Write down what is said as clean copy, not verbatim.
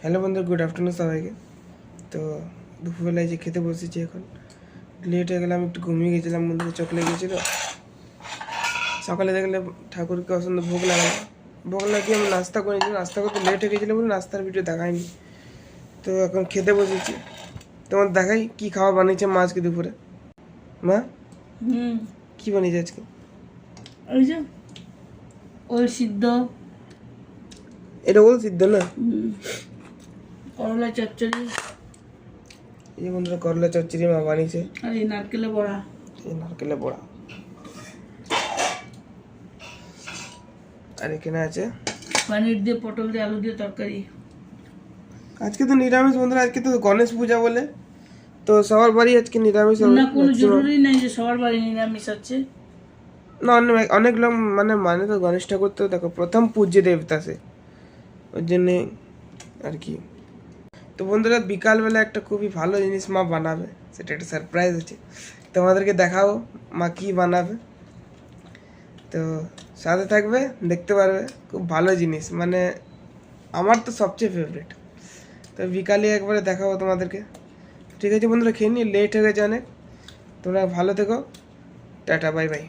Hello বন্ধু, good afternoon সবাইকে। তো দুপুরবেলায় যে খেতে বসেছি, এখন লেট হয়ে গেলাম, একটু ঘুমিয়ে গেছিলাম, বন্ধুদের চোখ লেগেছিল। সকালে দেখলে ঠাকুরকে অসন্দ ভোগ লাগালাম, ভোগ লাগিয়ে আমি নাস্তা করেছি, নাস্তা করতে লেট হয়ে গেছিলো বলে নাস্তার ভিডিও দেখায়নি। তো এখন খেতে বসেছি, তোমার দেখাই কি খাওয়া বানিয়েছে মা আজকে দুপুরে। মা কি বানিয়েছে আজকে? ওই যে ওল সিদ্ধ, এটা ওল সিদ্ধ না? করলা চচ্চড়ি, এই যে বন্ধুরা করলা চচ্চড়ি মা বানিয়েছে, আর এই নারকেলের বড়া। এই নারকেলের বড়া। আর এখানে আছে পনির দিয়ে পটল দিয়ে আলু দিয়ে তরকারি। আজকে তো নিরামিষ বন্ধুরা, আজকে তো গণেশ পূজা বলে তো সবার বাড়ি আজকে নিরামিষ হবে। না, কোনো জরুরি নেই যে সবার বাড়ি নিরামিষ আছে। না, অনেক লোক মানে তো গণেশ ঠাকুর তো দেখো প্রথম পূজ্য দেবতা সে, ওই জন্যে আর কি। তো বন্ধুরা বিকালবেলা একটা খুবই ভালো জিনিস মা বানাবে, সেটা একটা সারপ্রাইজ আছে, তোমাদেরকে দেখাবো মা কি বানাবে। তো সাথে থাকবে, দেখতে পারবে, খুব ভালো জিনিস, মানে আমার তো সবচেয়ে ফেভারিট। তো বিকালে একবারে দেখাবো তোমাদেরকে। ঠিক আছে বন্ধুরা, খেয়ে নিই, লেট হয়ে গেছে অনেক। তোমরা ভালো থেকো, টাটা, বাই বাই।